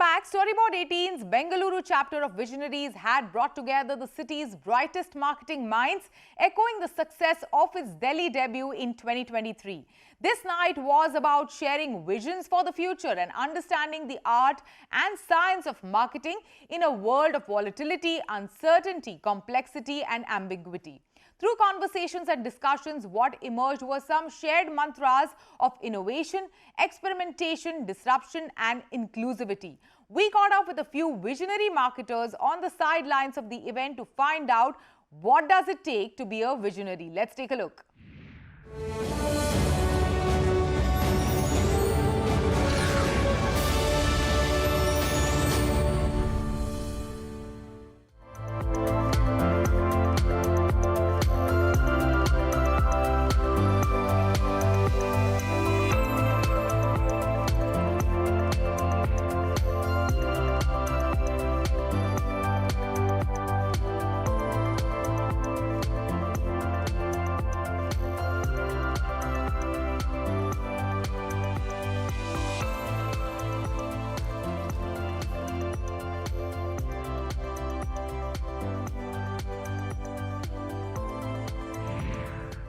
back. Storyboard 18's Bengaluru chapter of Visionaries had brought together the city's brightest marketing minds, echoing the success of its Delhi debut in 2023. This night was about sharing visions for the future and understanding the art and science of marketing in a world of volatility, uncertainty, complexity, and ambiguity. Through conversations and discussions, what emerged were some shared mantras of innovation, experimentation, disruption, and inclusivity. We caught up with a few visionary marketers on the sidelines of the event to find out what does it take to be a visionary. Let's take a look.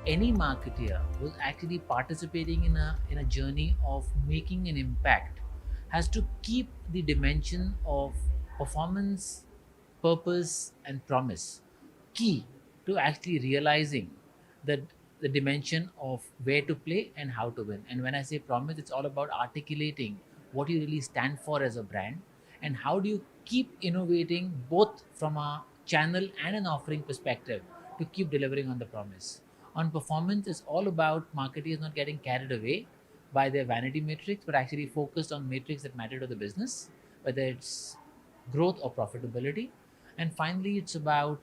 Any marketer who's actually participating in a journey of making an impact has to keep the dimension of performance, purpose, and promise key to actually realizing that the dimension of where to play and how to win. And when I say promise, it's all about articulating what you really stand for as a brand and how do you keep innovating both from a channel and an offering perspective to keep delivering on the promise. On performance, it's all about marketers not getting carried away by their vanity metrics, but actually focused on metrics that matter to the business, whether it's growth or profitability. And finally, it's about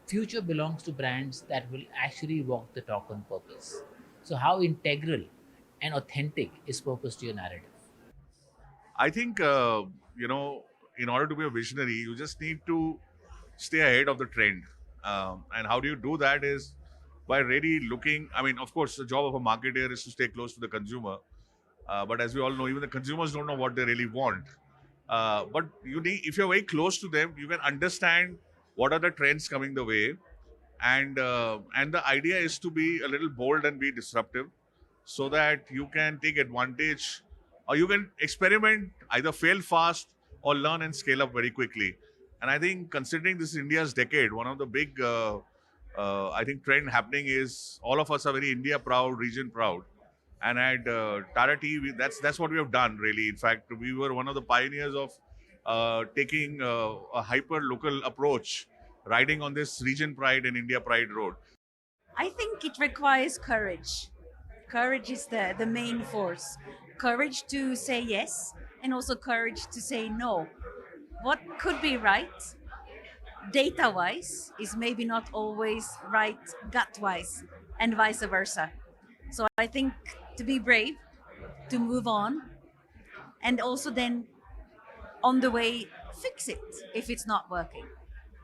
future belongs to brands that will actually walk the talk on purpose. So how integral and authentic is purpose to your narrative? I think, in order to be a visionary, you just need to stay ahead of the trend. And how do you do that is by really looking, of course, the job of a marketer is to stay close to the consumer. But as we all know, even the consumers don't know what they really want. But if you're very close to them, you can understand what are the trends coming the way. And the idea is to be a little bold and be disruptive so that you can take advantage or you can experiment, either fail fast or learn and scale up very quickly. And I think considering this is India's decade, one of the big trend happening is all of us are very India proud, region proud. And at Tata Tea, that's what we have done really. In fact, we were one of the pioneers of taking a hyper local approach, riding on this region pride and India pride road. I think it requires courage. Courage is the main force. Courage to say yes and also courage to say no. What could be right, data-wise, is maybe not always right gut-wise and vice versa. So I think to be brave, to move on, and also then on the way fix it if it's not working.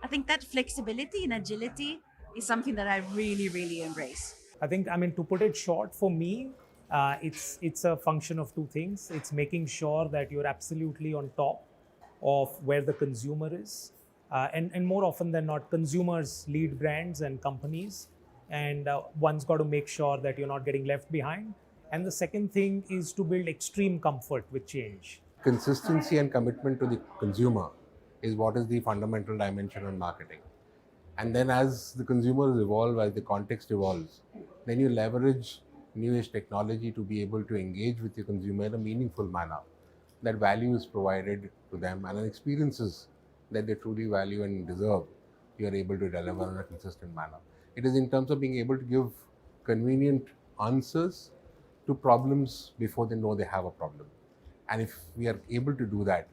I think that flexibility and agility is something that I really, really embrace. I think, to put it short, for me, it's a function of two things. It's making sure that you're absolutely on top of where the consumer is. And more often than not, consumers lead brands and companies. And one's got to make sure that you're not getting left behind. And the second thing is to build extreme comfort with change. Consistency and commitment to the consumer is what is the fundamental dimension on marketing. And then as the consumers evolve, as the context evolves, then you leverage newish technology to be able to engage with your consumer in a meaningful manner. That value is provided to them and experiences that they truly value and deserve, you are able to deliver in a consistent manner. It is in terms of being able to give convenient answers to problems before they know they have a problem. And if we are able to do that,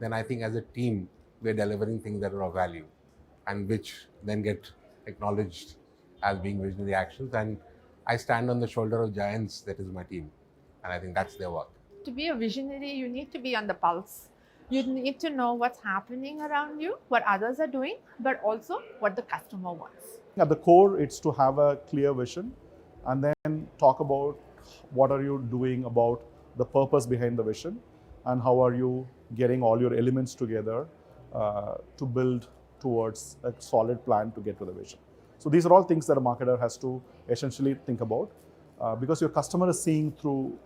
then I think as a team, we are delivering things that are of value and which then get acknowledged as being visionary actions. And I stand on the shoulder of giants, that is my team. And I think that's their work. To be a visionary, you need to be on the pulse. You need to know what's happening around you, what others are doing, but also what the customer wants. At the core, it's to have a clear vision and then talk about what are you doing about the purpose behind the vision and how are you getting all your elements together to build towards a solid plan to get to the vision. So these are all things that a marketer has to essentially think about because your customer is seeing through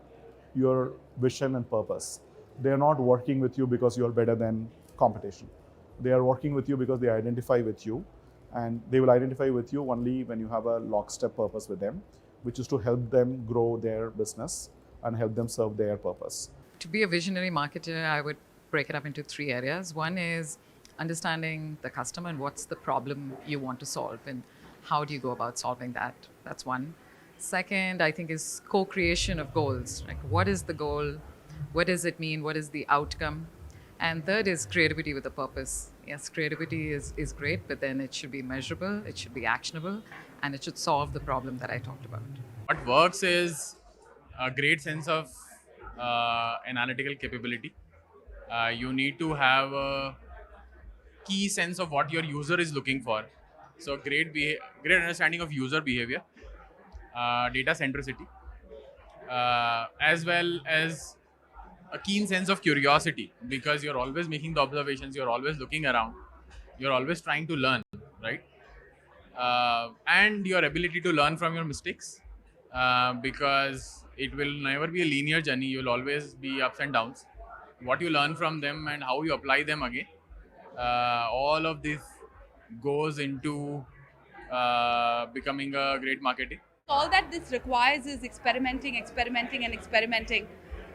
your vision and purpose. They are not working with you because you are better than competition. They are working with you because they identify with you, and they will identify with you only when you have a lockstep purpose with them, which is to help them grow their business and help them serve their purpose. To be a visionary marketer, I would break it up into 3 areas. One is understanding the customer and what's the problem you want to solve and how do you go about solving that. That's one. Second, I think, is co-creation of goals. Like, what is the goal? What does it mean? What is the outcome? And third is creativity with a purpose. Yes, creativity is great, but then it should be measurable, it should be actionable, and it should solve the problem that I talked about. What works is a great sense of analytical capability. You need to have a key sense of what your user is looking for. So great understanding of user behavior, data centricity, as well as a keen sense of curiosity, because you're always making the observations, you're always looking around, you're always trying to learn, right? And your ability to learn from your mistakes, because it will never be a linear journey. You'll always be ups and downs. What you learn from them and how you apply them again, all of this goes into becoming a great marketer. All that this requires is experimenting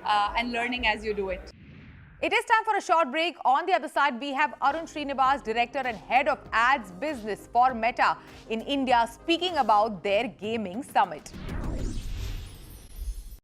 and learning as you do it. It is time for a short break. On the other side, we have Arun Srinivas, Director and Head of Ads Business for Meta in India, speaking about their gaming summit.